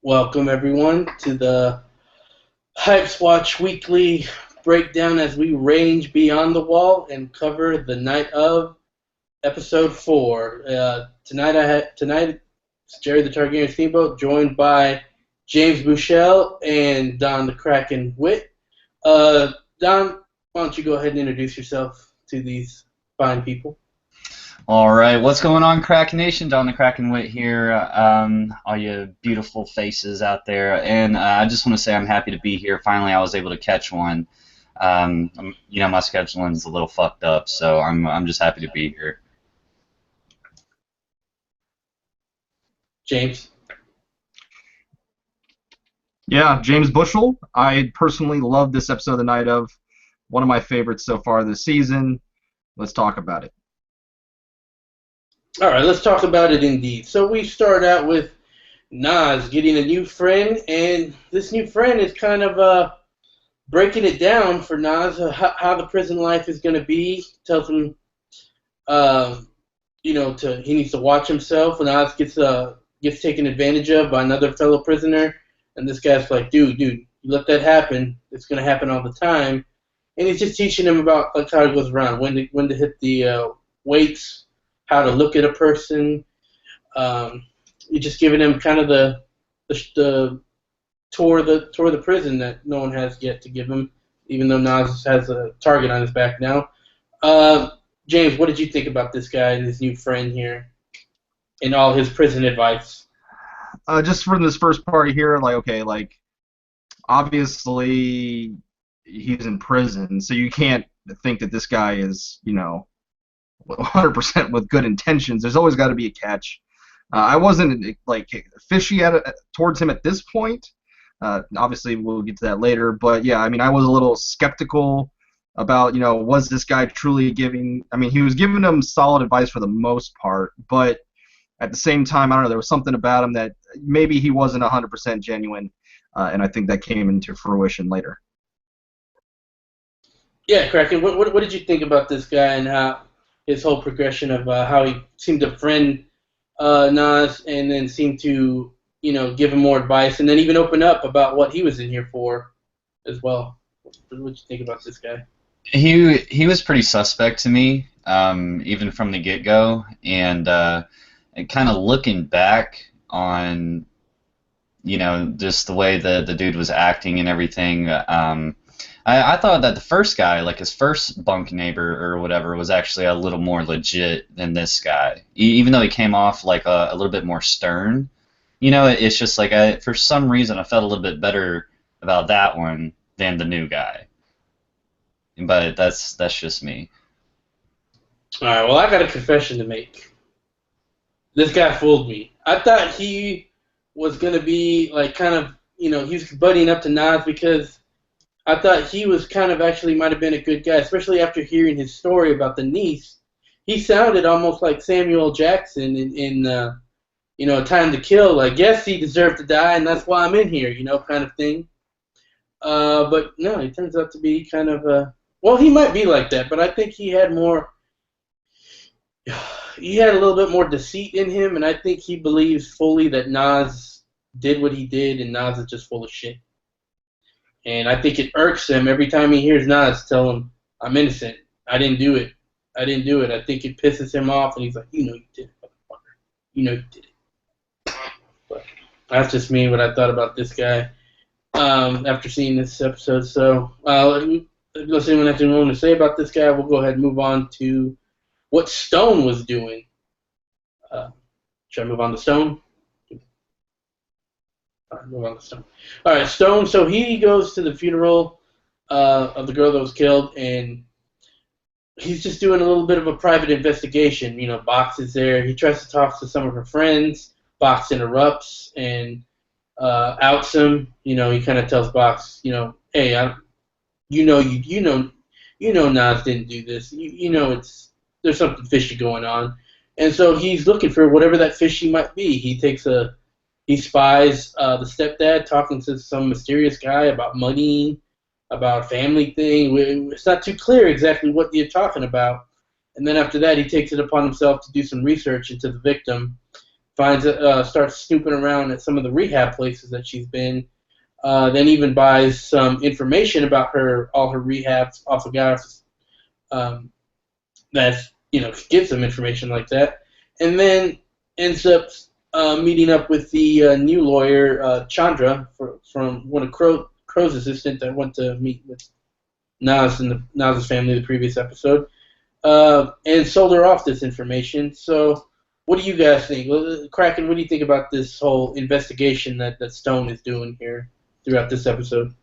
Welcome everyone to the Hypes Watch Weekly breakdown as we range beyond the wall and cover the night of episode 4. Tonight it's Jerry the Targaryen Steamboat joined by James Bouchel and Don the Kraken Witt. Don, why don't you go ahead and introduce yourself to these fine people? All right, what's going on, Crack Nation? Don the Kraken Wit here. All you beautiful faces out there, and I just want to say I'm happy to be here. Finally, I was able to catch one. My scheduling's a little fucked up, so I'm just happy to be here. James. Yeah, James Bushel. I personally love this episode of the night of. One of my favorites so far this season. Let's talk about it. All right, let's talk about it indeed. So we start out with Nas getting a new friend, and this new friend is kind of breaking it down for Nas, how the prison life is going to be. Tells him, he needs to watch himself. And Nas gets taken advantage of by another fellow prisoner, and this guy's like, dude, you let that happen. It's going to happen all the time. And he's just teaching him about like how it goes around, when to hit the weights, how to look at a person. You're just giving him kind of the tour of the prison that no one has yet to give him, even though Nas has a target on his back now. James, what did you think about this guy and his new friend here, and all his prison advice? Just from this first part here, obviously he's in prison, so you can't think that this guy is, 100% with good intentions. There's always got to be a catch. I wasn't fishy towards him at this point. Obviously, we'll get to that later. But yeah, I was a little skeptical about, was this guy truly giving? He was giving him solid advice for the most part, but at the same time, I don't know. There was something about him that maybe he wasn't 100% genuine, and I think that came into fruition later. Yeah, Kraken, what did you think about this guy and how his whole progression of how he seemed to friend Nas and then seemed to, give him more advice and then even open up about what he was in here for as well. What did you think about this guy? He was pretty suspect to me, even from the get-go, and kind of looking back on, just the way the dude was acting and everything. I thought that the first guy, like his first bunk neighbor or whatever, was actually a little more legit than this guy. Even though he came off like a little bit more stern, it's just like for some reason I felt a little bit better about that one than the new guy. But that's just me. All right, well, I got a confession to make. This guy fooled me. I thought he was going to be like kind of, he was buddying up to Nas because I thought he was kind of actually might have been a good guy, especially after hearing his story about the niece. He sounded almost like Samuel Jackson in Time to Kill. Like, yes, he deserved to die, and that's why I'm in here, kind of thing. But no, he turns out to be kind of well, he might be like that, but I think he had more. He had a little bit more deceit in him, and I think he believes fully that Nas did what he did, and Nas is just full of shit. And I think it irks him every time he hears Nas tell him, I'm innocent. I didn't do it. I didn't do it. I think it pisses him off, and he's like, you did it, motherfucker. You did it. But that's just me, what I thought about this guy after seeing this episode. So, unless anyone has anything to say about this guy, we'll go ahead and move on to what Stone was doing. Should I move on to Stone? Move on to Stone. All right, Stone. So he goes to the funeral of the girl that was killed, and he's just doing a little bit of a private investigation. Box is there. He tries to talk to some of her friends. Box interrupts and outs him. He kind of tells Box, hey, Nas didn't do this. There's something fishy going on, and so he's looking for whatever that fishy might be. He spies the stepdad talking to some mysterious guy about money, about a family thing. It's not too clear exactly what you're talking about. And then after that, he takes it upon himself to do some research into the victim starts snooping around at some of the rehab places that she's been. Then even buys some information about all her rehabs off of guys that gives them information like that, and then ends up meeting up with the new lawyer Chandra from one of Crow's assistant that went to meet with Nas and Nas's family the previous episode, and sold her off this information. So, what do you guys think? Kraken, what do you think about this whole investigation that Stone is doing here throughout this episode?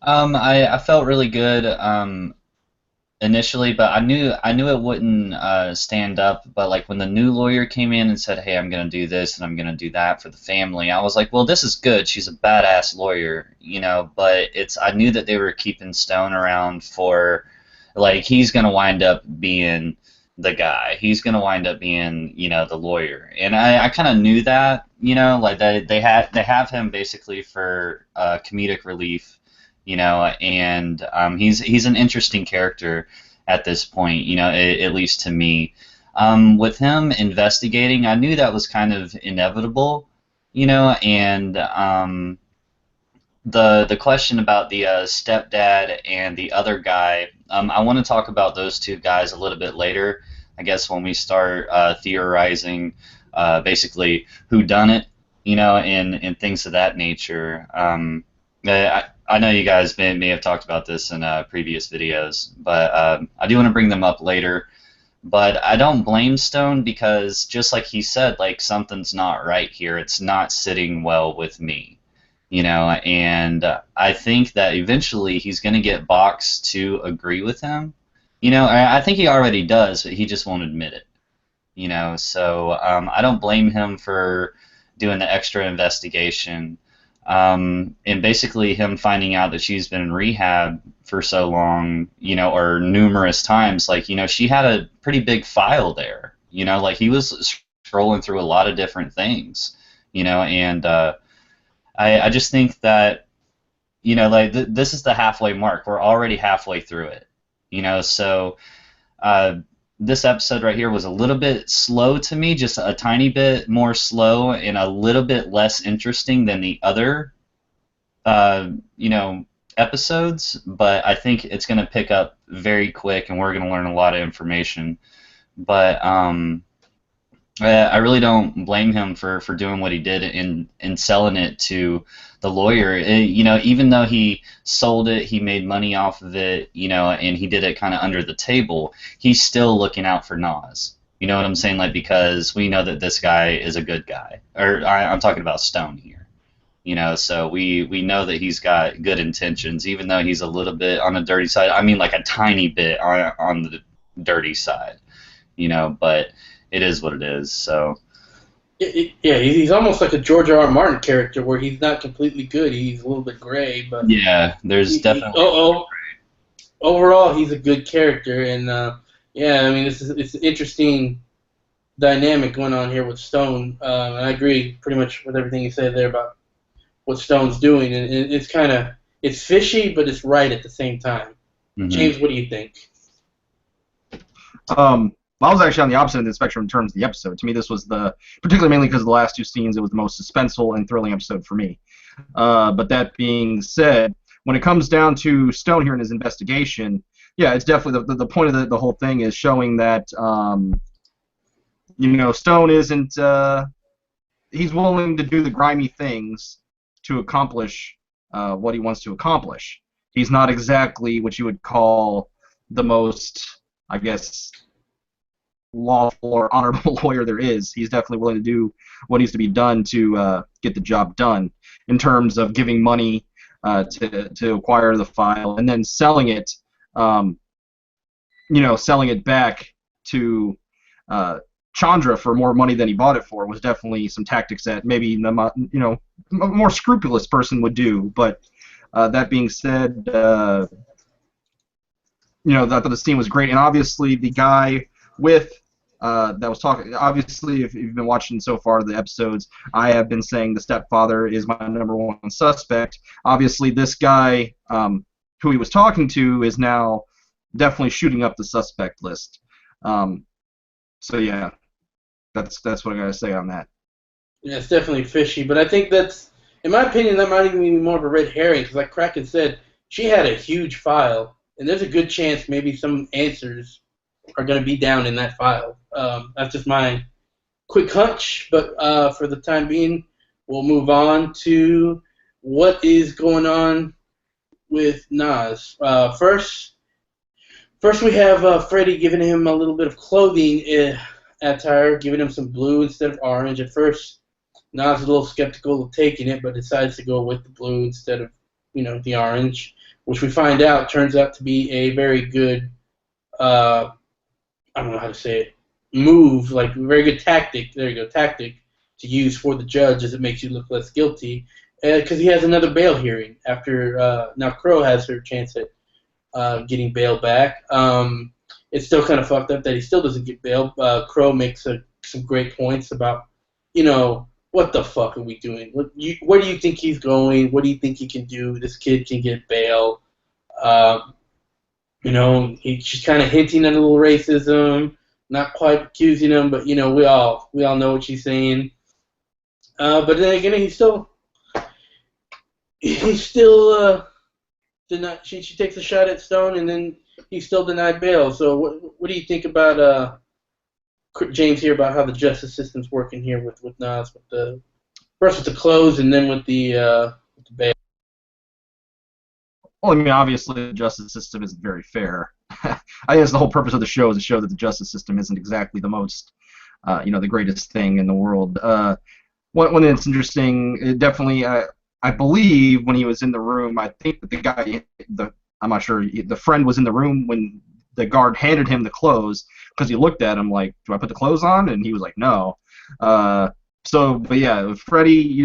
I felt really good initially, but I knew it wouldn't stand up. But like when the new lawyer came in and said, "Hey, I'm gonna do this and I'm gonna do that for the family," I was like, "Well, this is good. She's a badass lawyer, you know." But I knew that they were keeping Stone around for, like, he's gonna wind up being the guy. He's gonna wind up being, the lawyer, and I kind of knew that, like they have him basically for comedic relief, and he's an interesting character at this point, at least to me. With him investigating, I knew that was kind of inevitable, and the question about the stepdad and the other guy, I want to talk about those two guys a little bit later, I guess, when we start theorizing basically Whodunit, and things of that nature. I know you guys may have talked about this in previous videos, but I do want to bring them up later. But I don't blame Stone because, just like he said, like, something's not right here. It's not sitting well with me, and I think that eventually he's going to get Box to agree with him. I think he already does, but he just won't admit it. So I don't blame him for doing the extra investigation. And basically him finding out that she's been in rehab for so long, or numerous times, like, she had a pretty big file there, like he was scrolling through a lot of different things, and I just think that, like, this is the halfway mark. We're already halfway through it, so this episode right here was a little bit slow to me, just a tiny bit more slow and a little bit less interesting than the other, episodes. But I think it's going to pick up very quick, and we're going to learn a lot of information. But I really don't blame him for doing what he did in selling it to the lawyer. Even though he sold it, he made money off of it, and he did it kind of under the table, he's still looking out for Nas. You know what I'm saying? Like, because we know that this guy is a good guy. Or I'm talking about Stone here. So we know that he's got good intentions, even though he's a little bit on the dirty side. I mean, like a tiny bit on the dirty side, but it is what it is. So yeah, he's almost like a George R. R. Martin character, where he's not completely good. He's a little bit gray, but yeah, there's definitely. Overall, he's a good character, and yeah, I mean, it's an interesting dynamic going on here with Stone. And I agree pretty much with everything you said there about what Stone's doing, and it's fishy, but it's right at the same time. Mm-hmm. James, what do you think? I was actually on the opposite end of the spectrum in terms of the episode. To me, this was particularly mainly because of the last two scenes, it was the most suspenseful and thrilling episode for me. But that being said, when it comes down to Stone here in his investigation, yeah, it's definitely the point of the whole thing is showing that Stone isn't he's willing to do the grimy things to accomplish what he wants to accomplish. He's not exactly what you would call the most, I guess, lawful or honorable lawyer there is. He's definitely willing to do what needs to be done to get the job done in terms of giving money to acquire the file and then selling it, selling it back to Chandra for more money than he bought it for was definitely some tactics that maybe a more scrupulous person would do. But that being said, I thought the scene was great, and obviously the guy with that was talking. Obviously, if you've been watching so far the episodes, I have been saying the stepfather is my #1 suspect. Obviously, this guy who he was talking to is now definitely shooting up the suspect list. So yeah, that's what I gotta say on that. Yeah, it's definitely fishy, but I think that's, in my opinion, that might even be more of a red herring, because like Kraken said, she had a huge file, and there's a good chance maybe some answers are going to be down in that file. That's just my quick hunch, but for the time being, we'll move on to what is going on with Nas. First we have Freddie giving him a little bit of clothing attire, giving him some blue instead of orange. At first, Nas is a little skeptical of taking it, but decides to go with the blue instead of, the orange, which we find out turns out to be a very good, I don't know how to say it, move, like a very good tactic. There you go, tactic to use for the judge, as it makes you look less guilty, because he has another bail hearing after now Crow has her chance at getting bail back. It's still kind of fucked up that he still doesn't get bail. Crow makes some great points about, what the fuck are we doing? Where do you think he's going? What do you think he can do? This kid can get bail. She's kind of hinting at a little racism, not quite accusing him, but we all know what she's saying. But then again, he's still denied. She takes a shot at Stone, and then he's still denied bail. So what do you think about James here, about how the justice system's working here with Nas, first with the clothes and then with the bail? Well, I mean, obviously the justice system isn't very fair. I think that's the whole purpose of the show, is to show that the justice system isn't exactly the most, the greatest thing in the world. One that's interesting, it definitely, I believe when he was in the room, I think that the guy, I'm not sure, the friend was in the room when the guard handed him the clothes, because he looked at him like, do I put the clothes on? And he was like, no. But yeah, Freddie,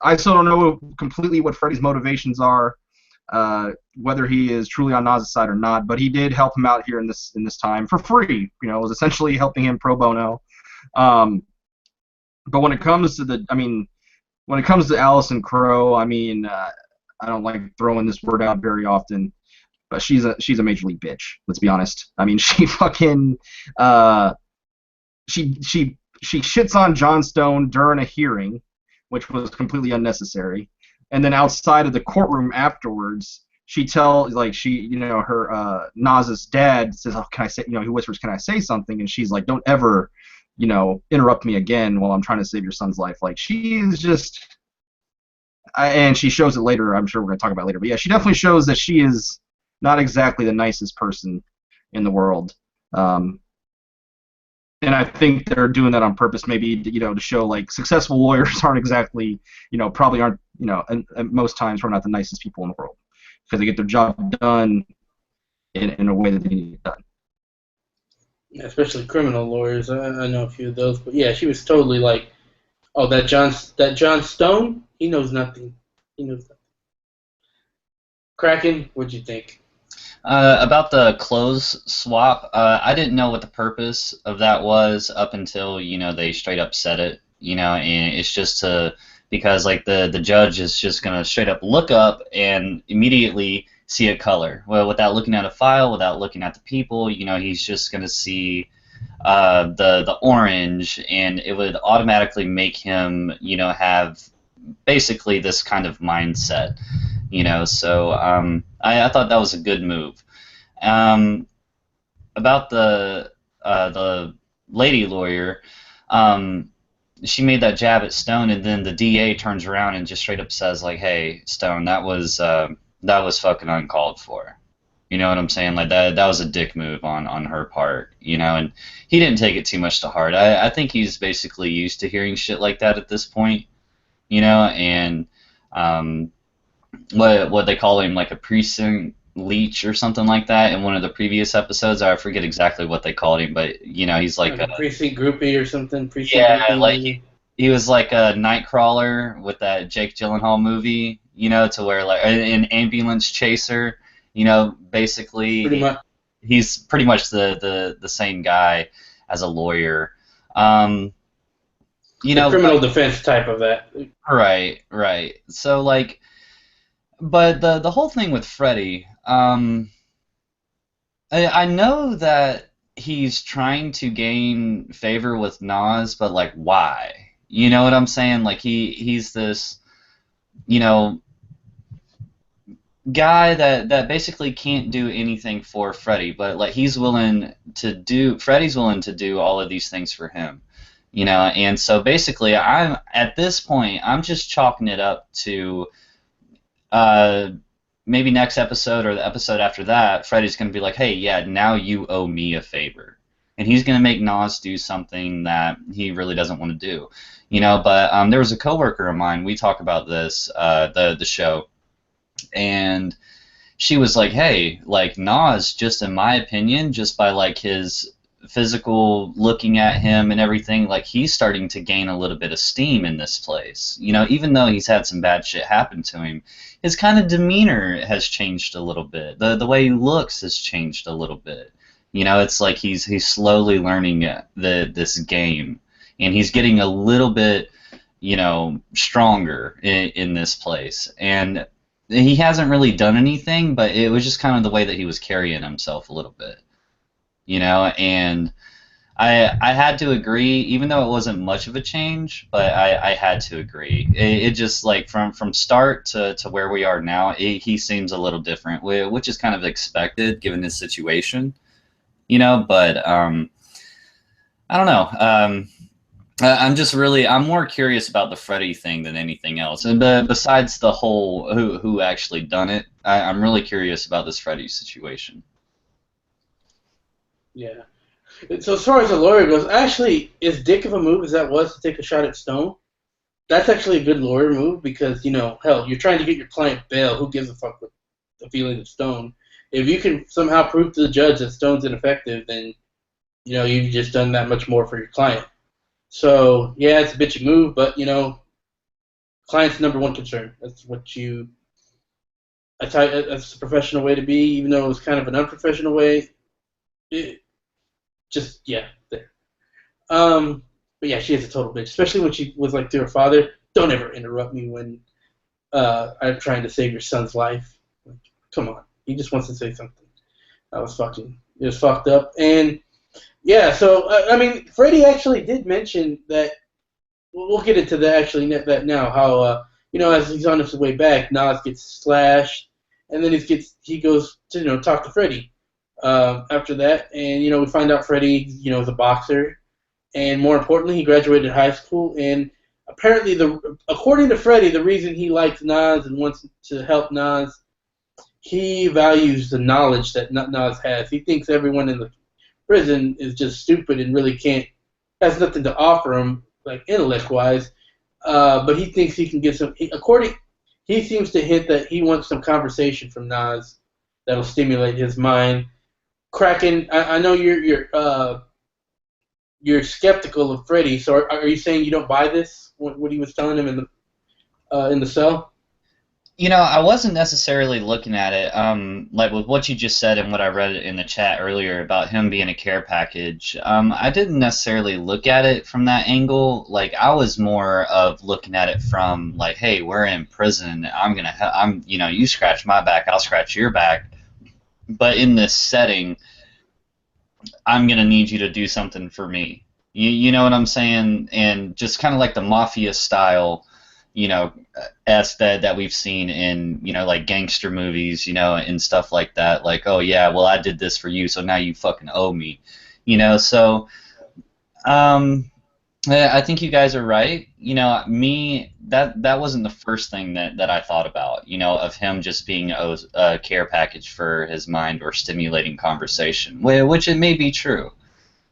I still don't know completely what Freddie's motivations are, whether he is truly on Nas's side or not, but he did help him out here in this time for free. It was essentially helping him pro bono. But when it comes to Allison Crow, I don't like throwing this word out very often, but she's a major league bitch. Let's be honest. I mean, she fucking she shits on John Stone during a hearing, which was completely unnecessary. And then outside of the courtroom afterwards, she tells, her Nas's dad says, "Oh, can I say?" He whispers, "Can I say something?" And she's like, "Don't ever, interrupt me again while I'm trying to save your son's life." Like, she is just, and she shows it later. I'm sure we're gonna talk about it later, but yeah, she definitely shows that she is not exactly the nicest person in the world. And I think they're doing that on purpose, maybe to show like successful lawyers aren't exactly, probably aren't, and most times we're not the nicest people in the world, because they get their job done in a way that they need it done. Yeah, especially criminal lawyers. I know a few of those, but yeah, she was totally like, oh, that John Stone, he knows nothing. He knows nothing. Kraken, what'd you think? About the clothes swap, I didn't know what the purpose of that was up until they straight up said it. And it's just because like the judge is just gonna straight up look up and immediately see a color. Well, without looking at a file, without looking at the people, he's just gonna see the orange, and it would automatically make him have basically this kind of mindset. So I thought that was a good move. About the lady lawyer, she made that jab at Stone, and then the DA turns around and just straight up says like, "Hey, Stone, that was fucking uncalled for." You know what I'm saying? Like that was a dick move on her part. And he didn't take it too much to heart. I think he's basically used to hearing shit like that at this point. And what they call him, like a precinct leech or something like that in one of the previous episodes. I forget exactly what they called him, but he's like a precinct groupie or something. Groupie, like he was like a Nightcrawler with that Jake Gyllenhaal movie, to where like an ambulance chaser, basically pretty much. He's pretty much the same guy as a lawyer. The criminal defense type of that. Right. So like, but the whole thing with Freddie, I know that he's trying to gain favor with Nas, but like why? You know what I'm saying? Like he's this, you know, guy that basically can't do anything for Freddie, but like Freddie's willing to do all of these things for him. You know, and so basically I'm at this point I'm just chalking it up to uh maybe next episode or the episode after that, Freddie's going to be like, hey, yeah, now you owe me a favor. And he's going to make Nas do something that he really doesn't want to do. You know, but there was a coworker of mine, we talk about this, the show, and she was like, hey, like Nas, just in my opinion, just by like his physical looking at him and everything, like he's starting to gain a little bit of steam in this place. You know, even though he's had some bad shit happen to him, his kind of demeanor has changed a little bit. The way he looks has changed a little bit. You know, it's like he's slowly learning this game, and he's getting a little bit, you know, stronger in this place. And he hasn't really done anything, but it was just kind of the way that he was carrying himself a little bit. You know, and I had to agree, even though it wasn't much of a change, but I had to agree. It just like from start to where we are now, he seems a little different, which is kind of expected given his situation, you know. But I don't know. I'm more curious about the Freddie thing than anything else. And besides the whole who actually done it, I'm really curious about this Freddie situation. Yeah. So as far as the lawyer goes, actually, as dick of a move as that was to take a shot at Stone, that's actually a good lawyer move because, you know, hell, you're trying to get your client bail. Who gives a fuck with the feelings of Stone? If you can somehow prove to the judge that Stone's ineffective, then, you know, you've just done that much more for your client. So, yeah, it's a bitchy move, but, you know, client's number one concern. That's that's a professional way to be, even though it was kind of an unprofessional way. There. But yeah, she is a total bitch, especially when she was like to her father, "Don't ever interrupt me when I'm trying to save your son's life." Like, come on, he just wants to say something. It was fucked up. And yeah, so I mean, Freddie actually did mention that. We'll get into that now. How you know, as he's on his way back, Nas gets slashed, and then he goes to talk to Freddie. After that, and we find out Freddie, is a boxer, and more importantly, he graduated high school. And apparently, according to Freddie, the reason he likes Nas and wants to help Nas, he values the knowledge that Nas has. He thinks everyone in the prison is just stupid and really has nothing to offer him, like intellect-wise. But he thinks he can get some. He seems to hint that he wants some conversation from Nas that'll stimulate his mind. Kraken, I know you're skeptical of Freddie, so are you saying you don't buy this? What he was telling him in the cell? I wasn't necessarily looking at it like with what you just said and what I read in the chat earlier about him being a care package. I didn't necessarily look at it from that angle. Like I was more of looking at it from like, hey, we're in prison. You scratch my back, I'll scratch your back. But in this setting, I'm going to need you to do something for me. You know what I'm saying? And just kind of like the mafia style, that we've seen in, like gangster movies, and stuff like that. Like, oh, yeah, well, I did this for you, so now you fucking owe me. So I think you guys are right. That wasn't the first thing that I thought about, of him just being a care package for his mind or stimulating conversation, which it may be true,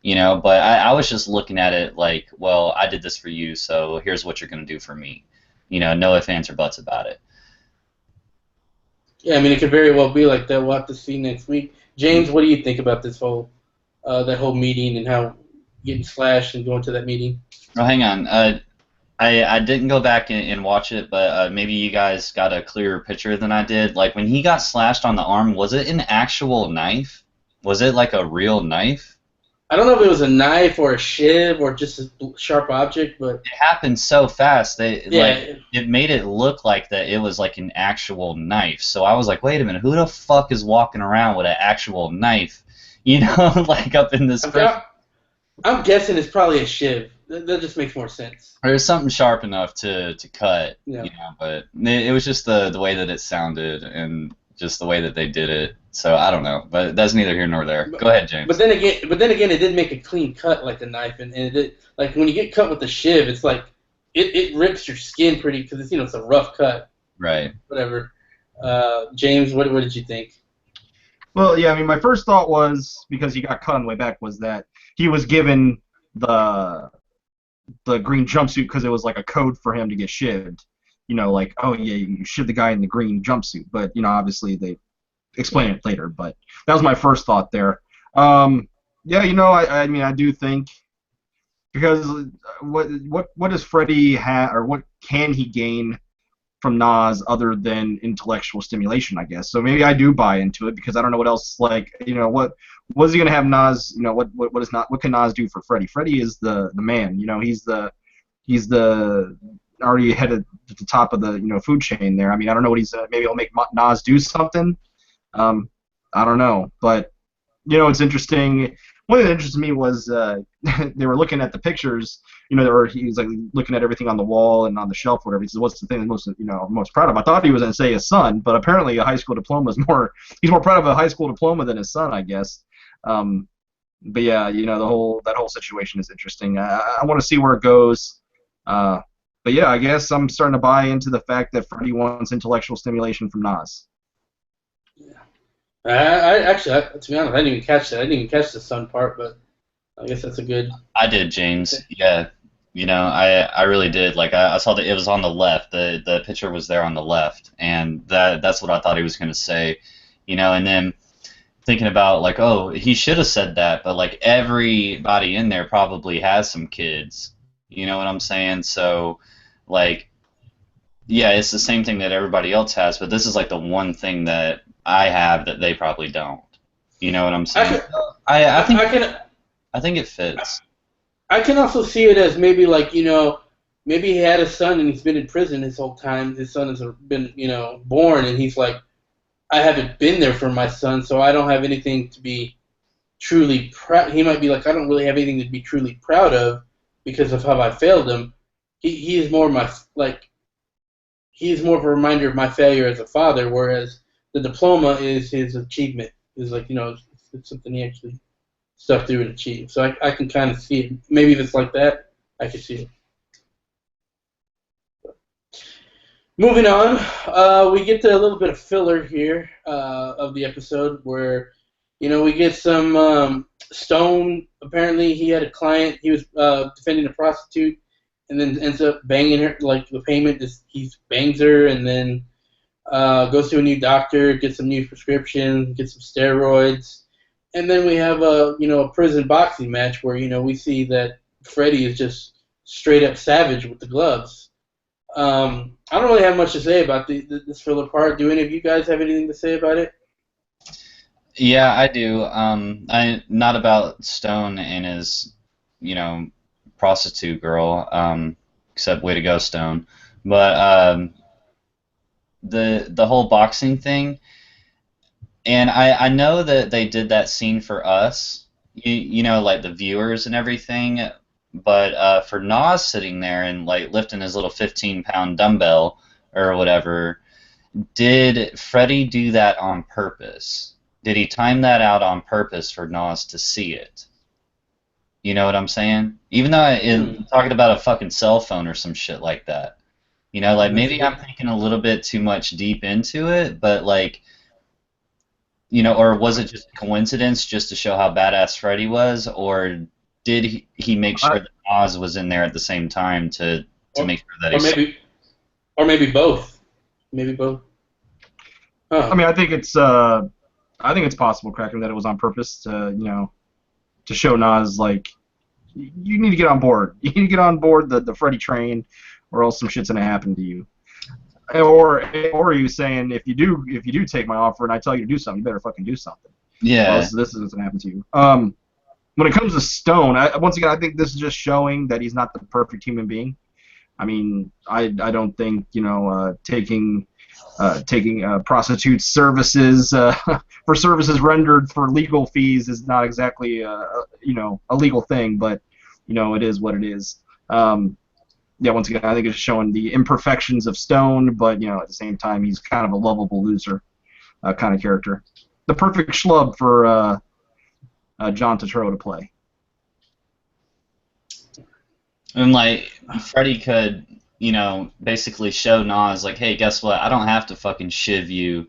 but I was just looking at it like, well, I did this for you, so here's what you're going to do for me. No ifs, ands, or buts about it. Yeah, I mean, it could very well be like that. We'll have to see next week. James, what do you think about this that whole meeting and how getting slashed and going to that meeting? Oh, hang on. I didn't go back and watch it, but maybe you guys got a clearer picture than I did. Like, when he got slashed on the arm, was it an actual knife? Was it like a real knife? I don't know if it was a knife or a shiv or just a sharp object, but it happened so fast. It made it look like that it was like an actual knife. So I was like, wait a minute, who the fuck is walking around with an actual knife? Like up in this. I'm guessing it's probably a shiv. that just makes more sense. There's something sharp enough to cut, Yeah. you know, but it was just the way that it sounded and just the way that they did it. So I don't know, but that's neither here nor there. Go ahead, James. But then again, it did make a clean cut like a knife, and it did, like when you get cut with a shiv, it's like it rips your skin pretty because it's it's a rough cut. Right. Whatever. James, what did you think? Well, yeah, I mean, my first thought was, because he got cut on the way back, was that he was given the green jumpsuit because it was like a code for him to get shivved. You know, like, oh yeah, you shiv the guy in the green jumpsuit. But you know, obviously they explain it later. But that was my first thought there. Yeah, you know, I mean, I do think, because what does Freddie have, or what can he gain from Nas other than intellectual stimulation, I guess. So maybe I do buy into it, because I don't know what else, like, you know, what is he gonna have Nas, you know, what can Nas do for Freddie? Freddie is the man, you know, he's the already headed at the top of the, you know, food chain there. I mean, I don't know what he's maybe he'll make Nas do something. I don't know, but you know, it's interesting. One thing that interested me was they were looking at the pictures, you know, he was like looking at everything on the wall and on the shelf, whatever. He said, "What's the thing I'm most proud of?" I thought he was going to say his son, but apparently a high school diploma is more. He's more proud of a high school diploma than his son, I guess. But yeah, you know, that whole situation is interesting. I want to see where it goes. But yeah, I guess I'm starting to buy into the fact that Freddie wants intellectual stimulation from Nas. I actually, to be honest, I didn't even catch that. I didn't even catch the sun part, but I guess that's a good. I did, James. Yeah, you know, I really did. Like I saw that it was on the left. The picture was there on the left, and that's what I thought he was going to say, you know. And then thinking about, like, oh, he should have said that, but like everybody in there probably has some kids. You know what I'm saying? So, like, yeah, it's the same thing that everybody else has, but this is like the one thing that I have that they probably don't. You know what I'm saying? I think it fits. I can also see it as maybe, like, you know, maybe he had a son and he's been in prison his whole time. His son has been, you know, born, and he's like, I haven't been there for my son, so I don't have anything to be truly proud. He might be like, I don't really have anything to be truly proud of because of how I failed him. He is more he is more of a reminder of my failure as a father, whereas the diploma is his achievement. Is like, you know, it's something he actually stuck through and achieved. So I can kind of see it. Maybe if it's like that, I can see it. Moving on, we get to a little bit of filler here of the episode where, you know, we get some Stone. Apparently, he had a client. He was defending a prostitute, and then ends up banging her. Like, the payment is he bangs her, and then goes to a new doctor, gets some new prescriptions, gets some steroids, and then we have a prison boxing match where, you know, we see that Freddie is just straight up savage with the gloves. I don't really have much to say about this filler part. Do any of you guys have anything to say about it? Yeah, I do. Not about Stone and his, you know, prostitute girl. Except way to go, Stone. But the whole boxing thing, and I know that they did that scene for us, you know, like the viewers and everything. But for Nas sitting there and like lifting his little 15-pound dumbbell or whatever, did Freddie do that on purpose? Did he time that out on purpose for Nas to see it? You know what I'm saying? Even though I'm talking about a fucking cell phone or some shit like that. You know, like maybe I'm thinking a little bit too much deep into it, but like, you know, or was it just coincidence just to show how badass Freddie was, or did he make sure that Nas was in there at the same time to make sure that maybe both. Maybe both. I mean, I think it's possible, Kraken, that it was on purpose to, you know, to show Nas, like, you need to get on board. You need to get on board the Freddie train, or else some shit's gonna happen to you. Or are you saying, if you do take my offer and I tell you to do something, you better fucking do something. Yeah. Else this isn't gonna happen to you. When it comes to Stone, once again, I think this is just showing that he's not the perfect human being. I mean, I don't think, you know, taking prostitute services for services rendered for legal fees is not exactly you know, a legal thing. But it is what it is. Yeah, once again, I think it's showing the imperfections of Stone, but at the same time, he's kind of a lovable loser kind of character. The perfect schlub for John Turturro to play. And like Freddie could, basically show Nas like, hey, guess what? I don't have to fucking shiv you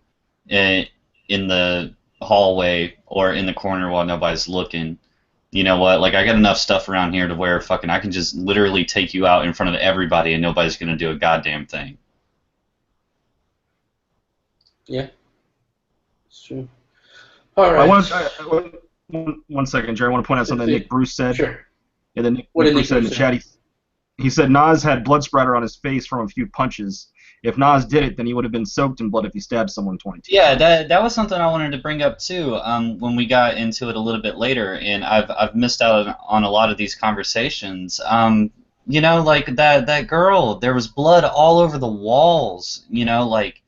in the hallway or in the corner while nobody's looking. You know what? Like, I got enough stuff around here to where fucking I can just literally take you out in front of everybody and nobody's gonna do a goddamn thing. Yeah, it's true. All right. One second, Jerry. I want to point out something that Nick Bruce said. Sure. Yeah, that Nick Bruce said in the chat. He said Nas had blood splatter on his face from a few punches. If Nas did it, then he would have been soaked in blood if he stabbed someone 20 times. Yeah, that was something I wanted to bring up too. When we got into it a little bit later, and I've missed out on a lot of these conversations. Like that girl, there was blood all over the walls. Like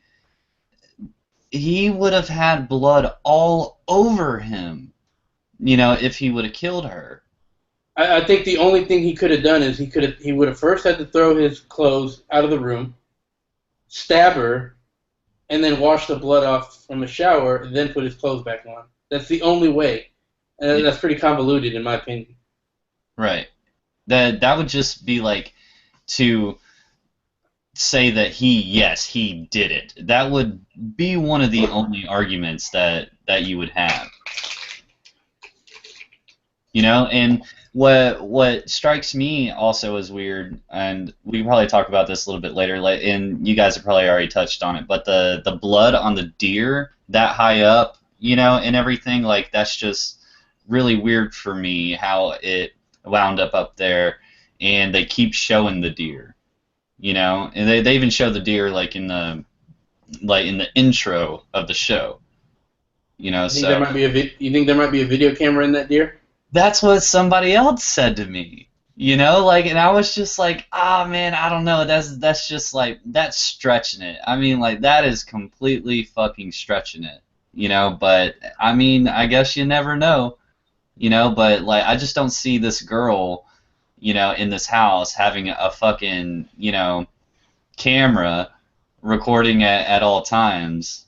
he would have had blood all over him. If he would have killed her. I think the only thing he could have done is he would have first had to throw his clothes out of the room, stab her, and then wash the blood off from the shower, and then put his clothes back on. That's the only way, and that's pretty convoluted in my opinion. Right. That would just be like to say that he did it. That would be one of the only arguments that you would have. And what strikes me also as weird, and we can probably talk about this a little bit later, and you guys have probably already touched on it, but the blood on the deer that high up, and everything, like, that's just really weird for me how it wound up there, and they keep showing the deer, and they even show the deer in the intro of the show, You think there might be a video camera in that deer? That's what somebody else said to me, and I was just like, man, I don't know, that's just like, that's stretching it. I mean, like, that is completely fucking stretching it, but, I mean, I guess you never know, but, like, I just don't see this girl, in this house having a fucking, camera recording at all times,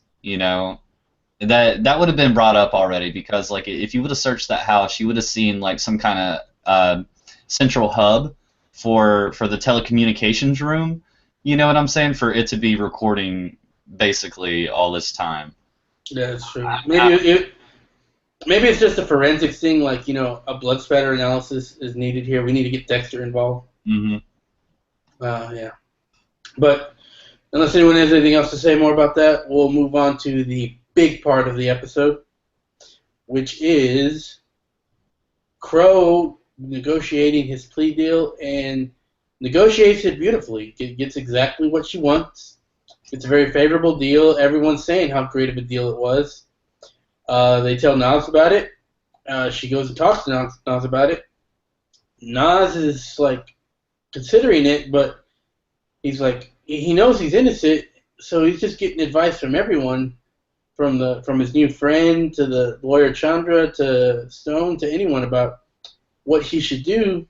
That would have been brought up already, because like if you would have searched that house, you would have seen like some kind of central hub for the telecommunications room. You know what I'm saying? For it to be recording basically all this time. Yeah, that's true. Maybe it's just a forensics thing, like a blood spatter analysis is needed here. We need to get Dexter involved. Mm-hmm. Yeah. But unless anyone has anything else to say more about that, we'll move on to the big part of the episode, which is Crow negotiating his plea deal, and negotiates it beautifully. Gets exactly what she wants. It's a very favorable deal. Everyone's saying how great of a deal it was. They tell Nas about it. She goes and talks to Nas about it. Nas is like considering it, but he's like, he knows he's innocent, so he's just getting advice from everyone. From his new friend to the lawyer Chandra to Stone to anyone about what he should do,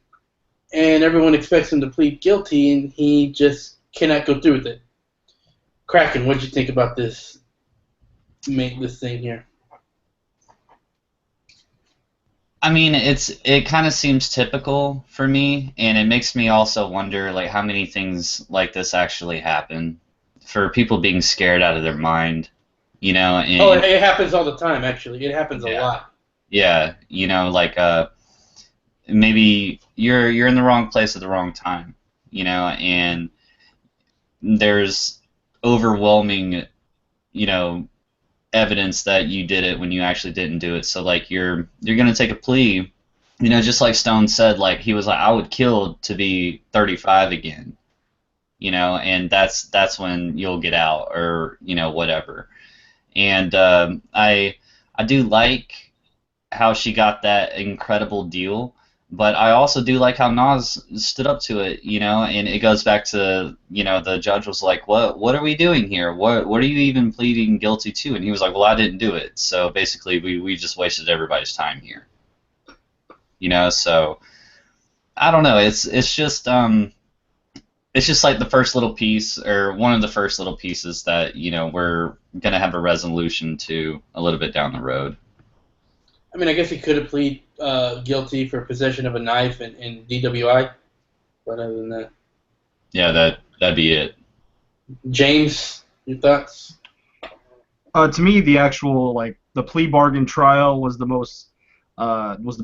and everyone expects him to plead guilty, and he just cannot go through with it. Kraken, what did you think about this thing here? I mean, it kind of seems typical for me, and it makes me also wonder like how many things like this actually happen for people being scared out of their mind. And, it happens all the time, actually. It happens a lot. Yeah, like maybe you're in the wrong place at the wrong time, and there's overwhelming, evidence that you did it when you actually didn't do it. So like you're gonna take a plea, just like Stone said, like he was like, I would kill to be 35 again, and that's when you'll get out or whatever. And I do like how she got that incredible deal, but I also do like how Nas stood up to it, and it goes back to, the judge was like, what are we doing here? What are you even pleading guilty to? And he was like, well, I didn't do it. So basically we just wasted everybody's time here. So I don't know. It's just like the first little piece, or one of the first little pieces that we're gonna have a resolution to a little bit down the road. I mean, I guess he could have pleaded guilty for possession of a knife and DWI, but other than that, Yeah, that'd be it. James, your thoughts? To me, the actual the plea bargain trial was the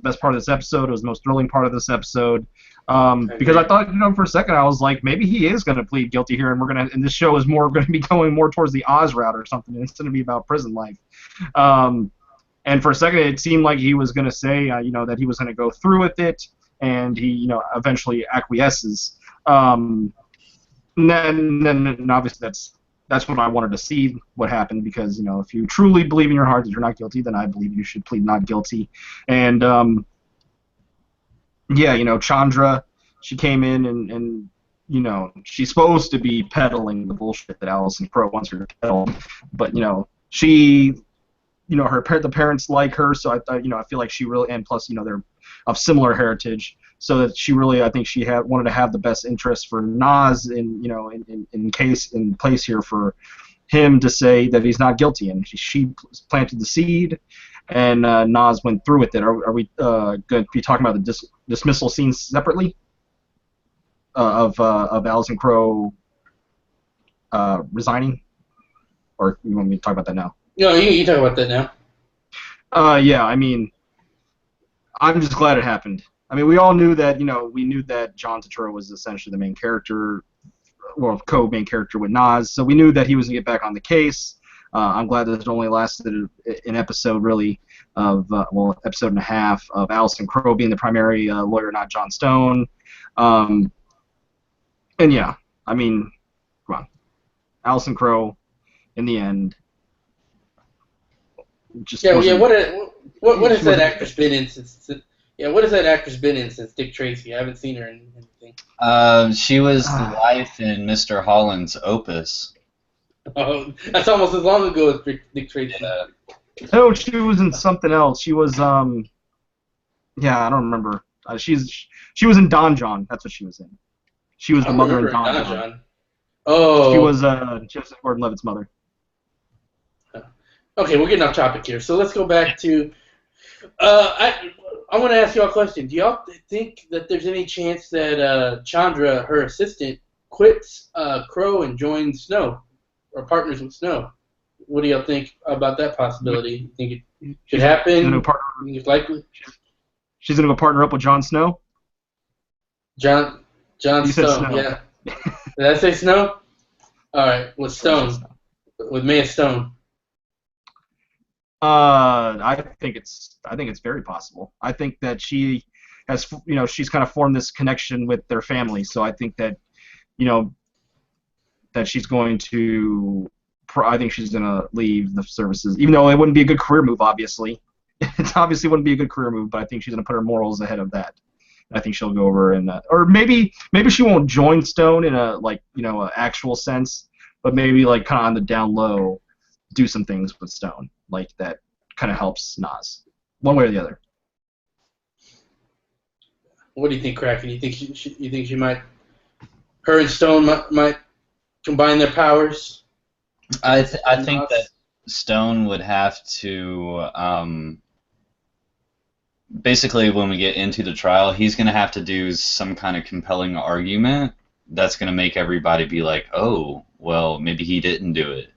best part of this episode. It was the most thrilling part of this episode. Because I thought, for a second, I was like, maybe he is going to plead guilty here, and this show is going to be going more towards the Oz route or something. It's going to be about prison life. And for a second, it seemed like he was going to say, that he was going to go through with it, and he, eventually acquiesces. And then obviously that's what I wanted to see what happened, because if you truly believe in your heart that you're not guilty, then I believe you should plead not guilty. And Chandra, she came in and she's supposed to be peddling the bullshit that Allison Crowe wants her to peddle, but she the parents like her, so I thought I feel like she really, and plus they're of similar heritage, so that she really, I think she wanted to have the best interest for Nas in place here for him to say that he's not guilty, and she planted the seed, and Nas went through with it. Are we going to be talking about the dismissal scenes separately of Allison Crowe resigning, or you want me to talk about that now? No, you talk about that now. Yeah, I mean, I'm just glad it happened. I mean, we all knew that, we knew that John Turturro was essentially the main character, well, co-main character with Nas, so we knew that he was going to get back on the case. I'm glad that it only lasted an episode, really, episode and a half of Allison Crowe being the primary lawyer, not John Stone. And yeah, I mean, come on. Allison Crowe, in the end, just What has that actress been in since? Yeah, what has that actress been in since Dick Tracy? I haven't seen her in anything. She was the wife in Mr. Holland's Opus. Oh, that's almost as long ago as Dick Tracy. No, she was in something else. She was yeah, I don't remember. She was in Don John. That's what she was in. She was the mother in Don John. Oh. She was Joseph Gordon-Levitt's mother. Okay, we're getting off topic here, so let's go back to. I want to ask y'all a question. Do y'all think that there's any chance that Chandra, her assistant, quits Crow and joins Snow, or partners with Snow? What do y'all think about that possibility? You think it should happen? You think it's likely? She's gonna go partner up with Jon Snow. John Stone, yeah. Did I say Snow? All right, with Stone, with Maya Stone. I think it's very possible. I think that she has, she's kind of formed this connection with their family. So I think that, that she's going to. I think she's going to leave the services, even though it wouldn't be a good career move. Obviously, it obviously wouldn't be a good career move. But I think she's going to put her morals ahead of that. I think she'll go over and, or maybe she won't join Stone in a a actual sense, but maybe kind of on the down low, do some things with Stone that kind of helps Nas, one way or the other. What do you think, Kraken? You think she might, her and Stone might combine their powers? I think that Stone would have to basically, when we get into the trial, he's going to have to do some kind of compelling argument that's going to make everybody be like, oh, well, maybe he didn't do it.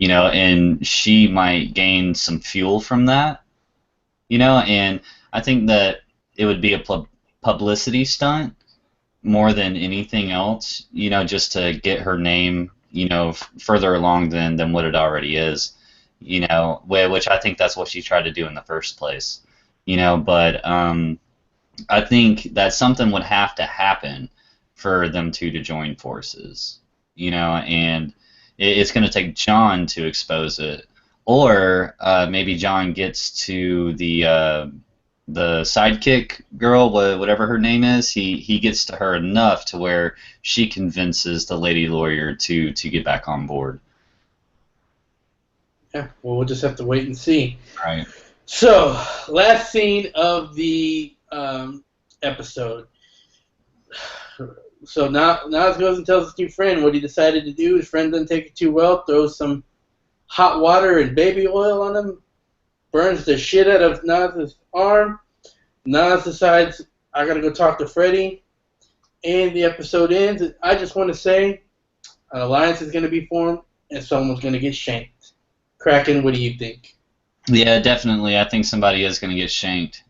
And she might gain some fuel from that, and I think that it would be a publicity stunt more than anything else, just to get her name, further along than what it already is, which I think that's what she tried to do in the first place, but I think that something would have to happen for them two to join forces, and it's going to take John to expose it, or maybe John gets to the sidekick girl, whatever her name is. He gets to her enough to where she convinces the lady lawyer to get back on board. Yeah, well, we'll just have to wait and see. Right. So, last scene of the episode. So now Nas goes and tells his new friend what he decided to do. His friend doesn't take it too well, throws some hot water and baby oil on him, burns the shit out of Nas's arm. Nas decides, I gotta go talk to Freddie, and the episode ends. I just want to say, an alliance is going to be formed, and someone's going to get shanked. Kraken, what do you think? Yeah, definitely. I think somebody is going to get shanked.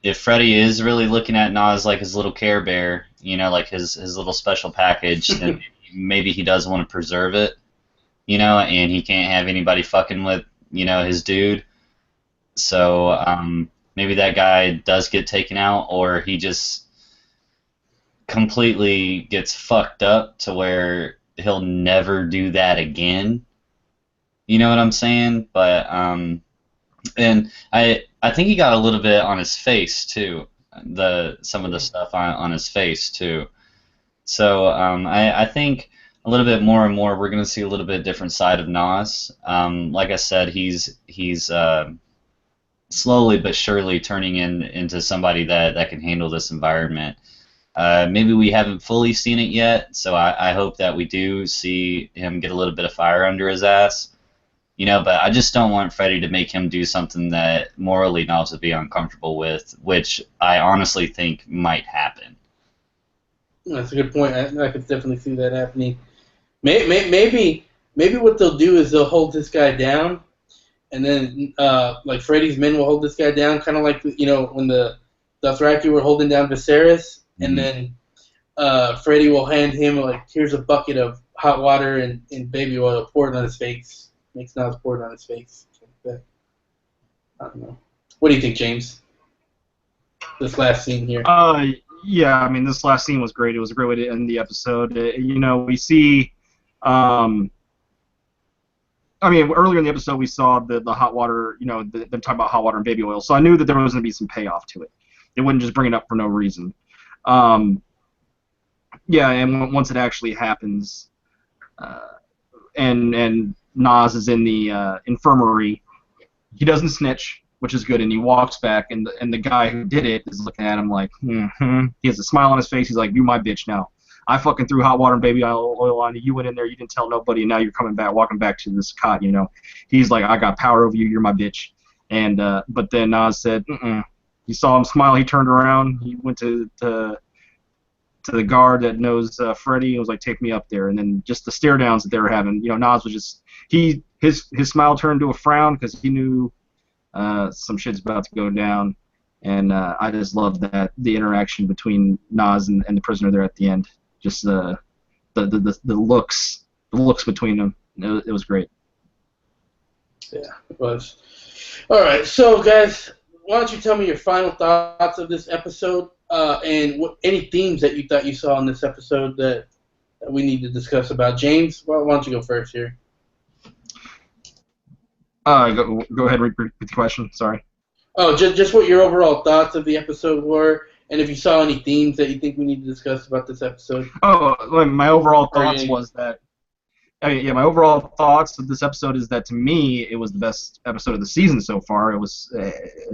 If Freddie is really looking at Nas like his little Care Bear, like his little special package, then maybe he does want to preserve it, and he can't have anybody fucking with, his dude. So maybe that guy does get taken out, or he just completely gets fucked up to where he'll never do that again. You know what I'm saying? But and I think he got a little bit on his face too. Some of the stuff on his face too. So I think a little bit more and more we're gonna see a little bit different side of Nas. Like I said, he's slowly but surely turning into somebody that can handle this environment. Maybe we haven't fully seen it yet, so I hope that we do see him get a little bit of fire under his ass. But I just don't want Freddie to make him do something that morally Nas would be uncomfortable with, which I honestly think might happen. That's a good point. I could definitely see that happening. Maybe what they'll do is they'll hold this guy down, and then like Freddie's men will hold this guy down, kind of like when the Dothraki were holding down Viserys, and then Freddie will hand him like, here's a bucket of hot water and baby oil, pour it on his face. Makes Nas pour it on his face. I don't know. What do you think, James? This last scene here. Yeah, I mean, this last scene was great. It was a great way to end the episode. We see, I mean, earlier in the episode we saw the hot water, them talking about hot water and baby oil, so I knew that there was going to be some payoff to it. They wouldn't just bring it up for no reason. Yeah, and once it actually happens, and Nas is in the infirmary, he doesn't snitch, which is good, and he walks back, and the guy who did it is looking at him like, He has a smile on his face. He's like, "You my bitch now. I fucking threw hot water and baby oil on you. You went in there, you didn't tell nobody, and now you're walking back to this cot, He's like, I got power over you. You're my bitch." And but then Nas said, He saw him smile. He turned around. He went to the guard that knows Freddie and was like, "Take me up there." And then just the stare downs that they were having. Nas was just his smile turned to a frown because he knew some shit's about to go down. And I just love the interaction between Nas and the prisoner there at the end. Just the looks between them. It was great. Yeah, it was. All right, so guys, why don't you tell me your final thoughts of this episode, and any themes that you thought you saw in this episode that we need to discuss about. James, why don't you go first here? Go ahead, repeat the question. Sorry. Oh, just what your overall thoughts of the episode were, and if you saw any themes that you think we need to discuss about this episode. Oh, my overall thoughts was that. My overall thoughts of this episode is that to me it was the best episode of the season so far. It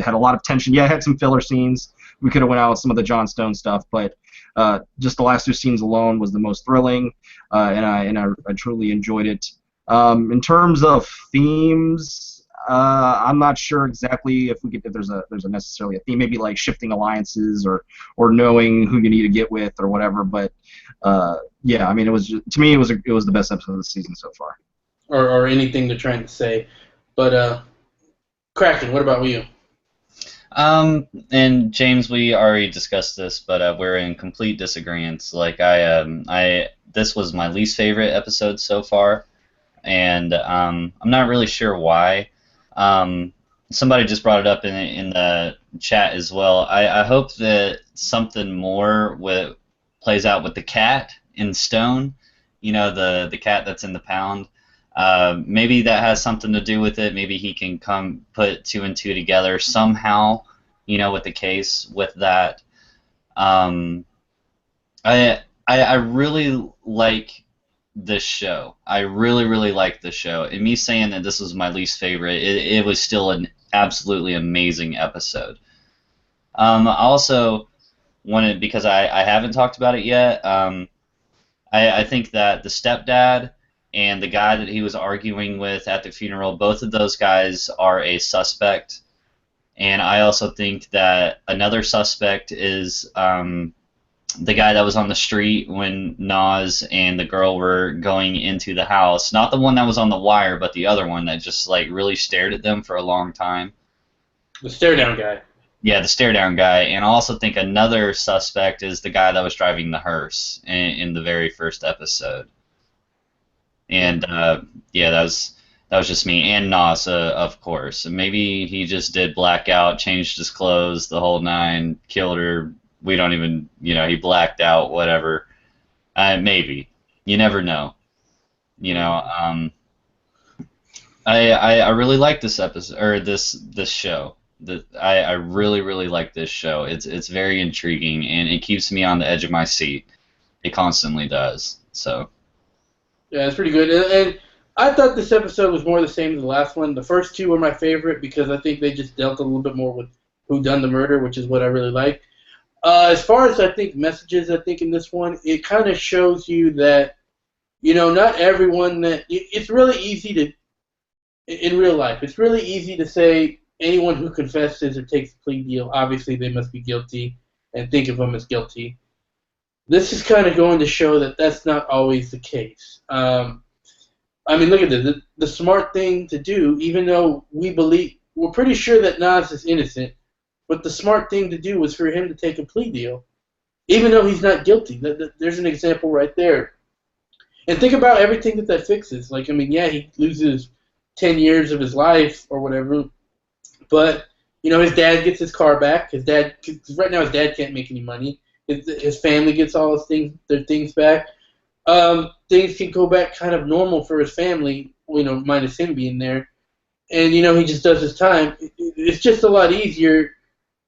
had a lot of tension. Yeah, it had some filler scenes. We could have went out with some of the Jon Stone stuff, but just the last two scenes alone was the most thrilling, and I truly enjoyed it. In terms of themes, I'm not sure exactly if there's a necessarily a theme. Maybe like shifting alliances or knowing who you need to get with or whatever. But yeah, I mean, it was the best episode of the season so far. Or anything they're trying to say. But Kraken, what about you? And James, we already discussed this, but we're in complete disagreement. Like this was my least favorite episode so far, and I'm not really sure why. Somebody just brought it up in the chat as well. I hope that something more plays out with the cat in Stone. The cat that's in the pound. Maybe that has something to do with it. Maybe he can come put two and two together somehow, with the case with that. I really like this show. I really, really like this show. And me saying that this was my least favorite, it was still an absolutely amazing episode. I also wanted, because I haven't talked about it yet. I think that the stepdad and the guy that he was arguing with at the funeral, both of those guys are a suspect. And I also think that another suspect is the guy that was on the street when Nas and the girl were going into the house. Not the one that was on the wire, but the other one that just like really stared at them for a long time. The stare down guy. Yeah, the stare down guy. And I also think another suspect is the guy that was driving the hearse in the very first episode. And yeah, that was just me and Nas, of course. Maybe he just did blackout, changed his clothes, the whole nine, killed her. We don't even, he blacked out, whatever. Maybe. You never know. You know, I really like this episode or this show. I really really like this show. It's very intriguing and it keeps me on the edge of my seat. It constantly does. So. Yeah, it's pretty good. And I thought this episode was more the same as the last one. The first two were my favorite because I think they just dealt a little bit more with who done the murder, which is what I really like. As far as I think messages, I think in this one, it kind of shows you that, not everyone that it's really easy to, in real life, it's really easy to say anyone who confesses or takes a plea deal, obviously they must be guilty and think of them as guilty. This is kind of going to show that that's not always the case. I mean, look at this. The smart thing to do, even though we're pretty sure that Nas is innocent, but the smart thing to do was for him to take a plea deal, even though he's not guilty. There's an example right there. And think about everything that fixes. Like, I mean, yeah, he loses 10 years of his life or whatever, but, his dad gets his car back. Cause right now his dad can't make any money. His family gets all their things back. Things can go back kind of normal for his family, minus him being there. And, he just does his time. It's just a lot easier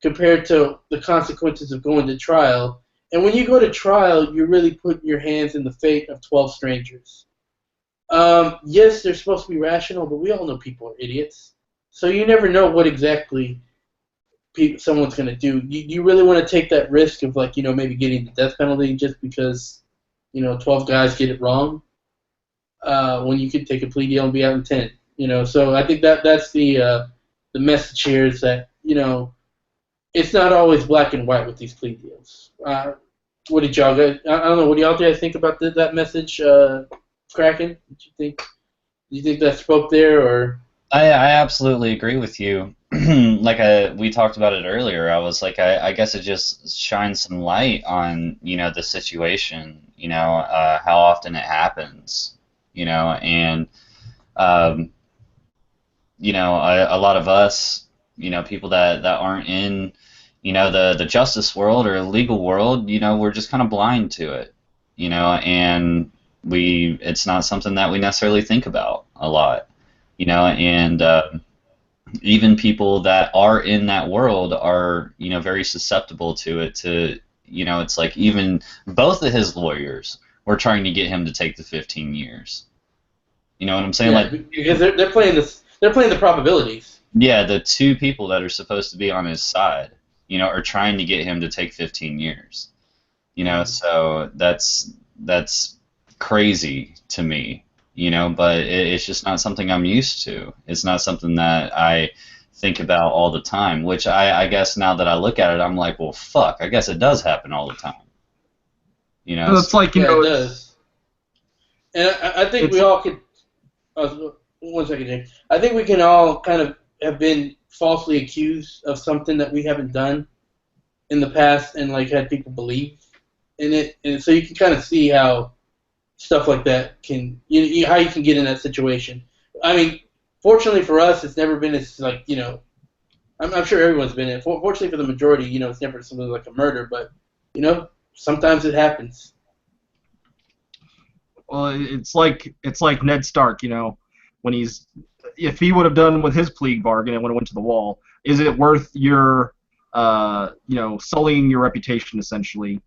compared to the consequences of going to trial. And when you go to trial, you're really putting your hands in the fate of 12 strangers. Yes, they're supposed to be rational, but we all know people are idiots. So you never know what exactly someone's going to do. You really want to take that risk of, like, maybe getting the death penalty just because, 12 guys get it wrong when you could take a plea deal and be out in 10. So I think that's the message here is that, it's not always black and white with these plea deals. What did y'all guys, I don't know, what do y'all guys think about that message, Kraken? Do you think that spoke there, or? I absolutely agree with you. Like we talked about it earlier, I was like, I guess it just shines some light on, the situation, how often it happens, and, a lot of us, people that aren't in, the justice world or legal world, we're just kind of blind to it, and it's not something that we necessarily think about a lot, and even people that are in that world are, very susceptible to it. It's like even both of his lawyers were trying to get him to take the 15 years. You know what I'm saying? Yeah, like because they're playing this. They're playing the probabilities. Yeah, the two people that are supposed to be on his side, are trying to get him to take 15 years. So that's crazy to me. But it's just not something I'm used to. It's not something that I think about all the time, which I guess now that I look at it, I'm like, well, fuck, I guess it does happen all the time. So it's like, it does. And I think we all could, one second here, I think we can all kind of have been falsely accused of something that we haven't done in the past and, like, had people believe in it. And so you can kind of see how stuff like that can, how you can get in that situation. I mean, fortunately for us, it's never been as, like, I'm sure everyone's been in it. Fortunately for the majority, it's never something like a murder, but, sometimes it happens. Well, it's like Ned Stark, when if he would have done with his plea bargain and would have went to the wall, is it worth your, sullying your reputation essentially?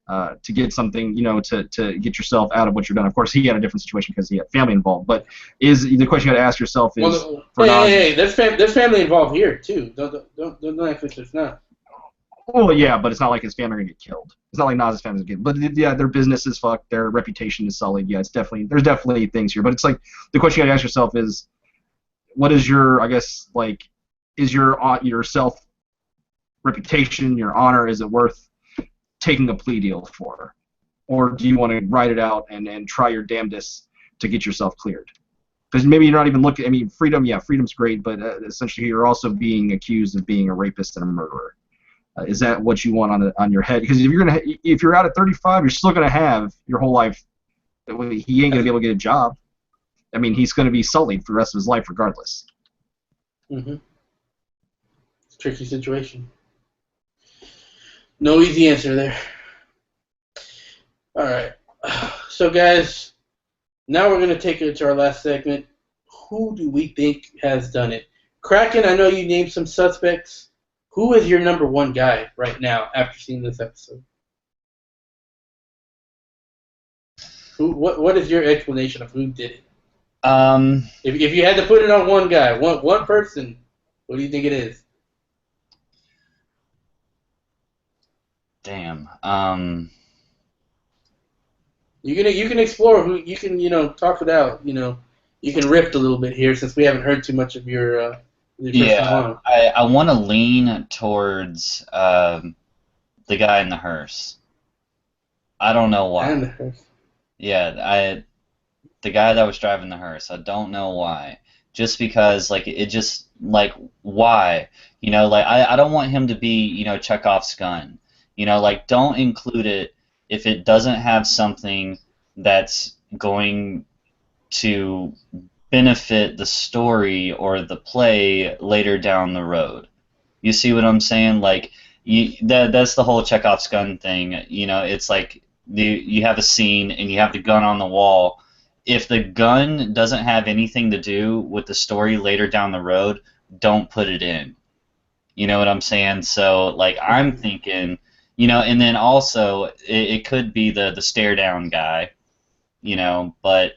To get something, to get yourself out of what you've done. Of course, he had a different situation because he had family involved. But is the question you got to ask yourself is, hey, there's family involved here too. Don't act like there's not. Well, yeah, but it's not like his family are gonna get killed. It's not like Nas's family's gonna get. But yeah, their business is fucked. Their reputation is sullied. Yeah, there's definitely things here. But it's like the question you gotta ask yourself is, what is your, I guess, like, is your self reputation, your honor, is it worth taking a plea deal for, or do you want to write it out and try your damnedest to get yourself cleared? Because maybe you're not even looking. I mean, freedom's great, but essentially you're also being accused of being a rapist and a murderer. Is that what you want on your head? Because if you're out at 35, you're still gonna have your whole life. He ain't gonna be able to get a job. I mean, he's gonna be sullied for the rest of his life, regardless. Mm-hmm. It's a tricky situation. No easy answer there. All right. So, guys, now we're gonna take it to our last segment. Who do we think has done it? Kraken, I know you named some suspects. Who is your number one guy right now after seeing this episode? What is your explanation of who did it? If you had to put it on one guy, one person, what do you think it is? Damn. You can explore who you can talk it out. You can riff a little bit here since we haven't heard too much of your. Yeah, I want to lean towards the guy in the hearse. I don't know why. And the hearse. Yeah, the guy that was driving the hearse. I don't know why. Just because, like, it just, like, why? Like, I don't want him to be, Chekhov's gun. Like, don't include it if it doesn't have something that's going to benefit the story or the play later down the road. You see what I'm saying? Like, that's the whole Chekhov's gun thing. It's like you have a scene and you have the gun on the wall. If the gun doesn't have anything to do with the story later down the road, don't put it in. You know what I'm saying? So, like, I'm thinking, and then also it could be the stare down guy, but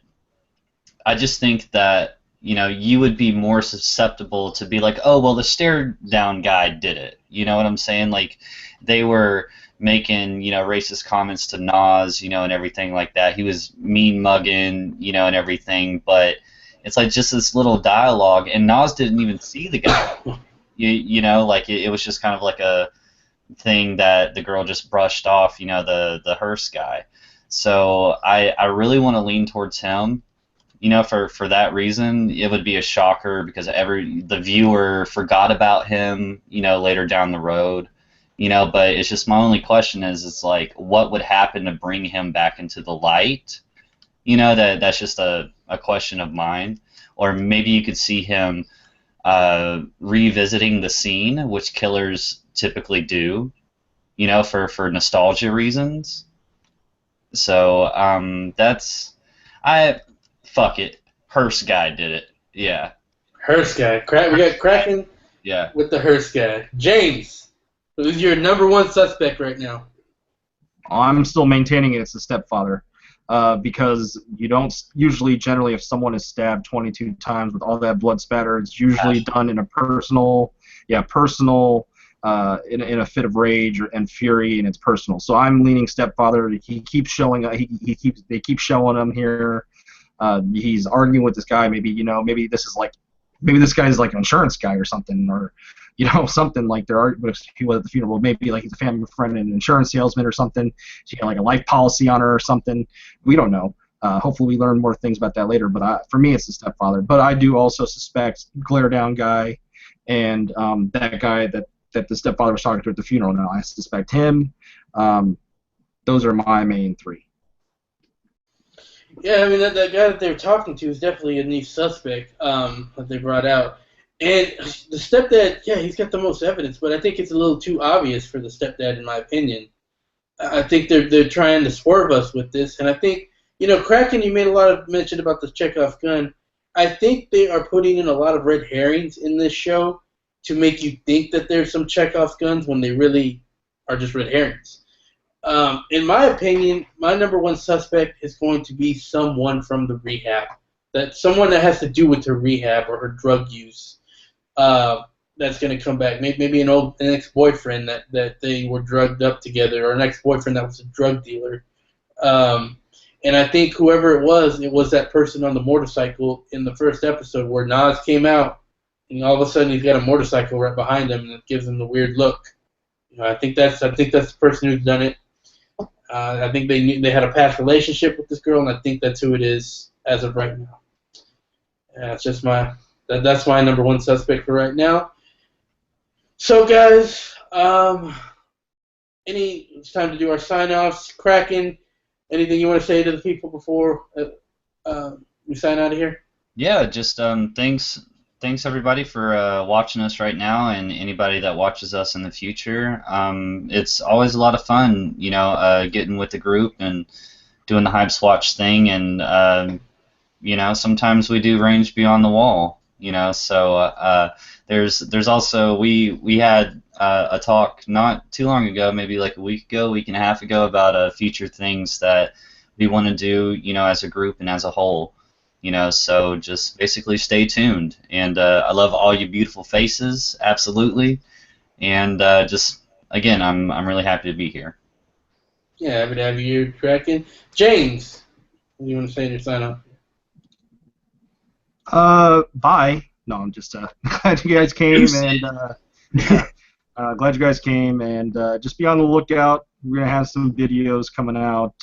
I just think that, you would be more susceptible to be like, oh, well, the stare down guy did it. You know what I'm saying? Like, they were making, racist comments to Nas, and everything like that. He was mean mugging, and everything, but it's like just this little dialogue, and Nas didn't even see the guy. Like, it was just kind of like a thing that the girl just brushed off, the hearse guy. So I really want to lean towards him. For that reason, it would be a shocker because the viewer forgot about him, later down the road, but it's just my only question is, it's like, what would happen to bring him back into the light? That's just a question of mine. Or maybe you could see him revisiting the scene, which killers typically do, for nostalgia reasons. So, fuck it. Hearse guy did it. Yeah. Hearse guy. We got Kraken. Yeah. With the hearse guy. James, who's your number one suspect right now? I'm still maintaining it's the stepfather. Because you don't usually, generally, if someone is stabbed 22 times with all that blood spatter, it's usually done in a personal, in a fit of rage and fury, and it's personal. So I'm leaning stepfather. He keeps showing up. They keep showing him here. He's arguing with this guy. Maybe this guy's like an insurance guy or something, or something like he was at the funeral. Maybe like he's a family friend and an insurance salesman or something. She had like a life policy on her or something. We don't know. Hopefully we learn more things about that later. But for me, it's the stepfather. But I do also suspect glare down guy and that guy that the stepfather was talking to at the funeral. Now I suspect him. Those are my main three. Yeah, I mean, that guy that they were talking to is definitely a new suspect that they brought out. And the stepdad, yeah, he's got the most evidence, but I think it's a little too obvious for the stepdad, in my opinion. I think they're trying to swerve us with this, and I think, Kraken, you made a lot of mention about the Chekhov gun. I think they are putting in a lot of red herrings in this show to make you think that there's some Chekhov guns when they really are just red herrings. In my opinion, my number one suspect is going to be someone from the rehab. Someone that has to do with her rehab or her drug use. that's going to come back. Maybe an ex-boyfriend that they were drugged up together, or an ex-boyfriend that was a drug dealer. And I think whoever it was that person on the motorcycle in the first episode where Nas came out, and all of a sudden he's got a motorcycle right behind him, and it gives him the weird look. I think that's the person who's done it. I think they had a past relationship with this girl, and I think that's who it is as of right now. That's just that's my number one suspect for right now. So guys, it's time to do our sign-offs. Kraken, anything you want to say to the people before we sign out of here? Yeah, just thanks everybody for watching us right now, and anybody that watches us in the future. It's always a lot of fun, getting with the group and doing the Hype Swatch thing, and sometimes we do range beyond the wall. So there's also we had a talk not too long ago, maybe like a week and a half ago, about future things that we want to do, as a group and as a whole. So just basically stay tuned. And I love all you beautiful faces, absolutely. And just again, I'm really happy to be here. Yeah, happy to have you here, Kraken. James, what do you want to say in your sign off? Bye. No, I'm just glad you guys came, and glad you guys came, and just be on the lookout. We're gonna have some videos coming out.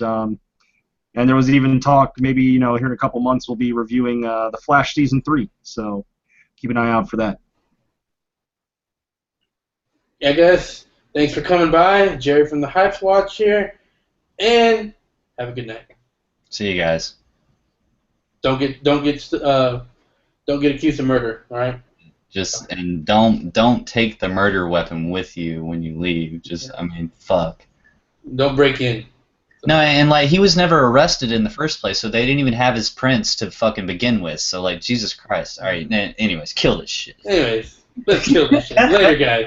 And there was even talk, maybe, here in a couple months we'll be reviewing The Flash Season 3, so keep an eye out for that. Yeah, guys, thanks for coming by. Jerry from the Hype Watch here, and have a good night. See you guys. Don't get accused of murder, all right? And don't take the murder weapon with you when you leave. Fuck. Don't break in. No, and he was never arrested in the first place, so they didn't even have his prints to fucking begin with. So Jesus Christ. All right. Anyways, kill this shit. Anyways, let's kill this shit. Later, guys.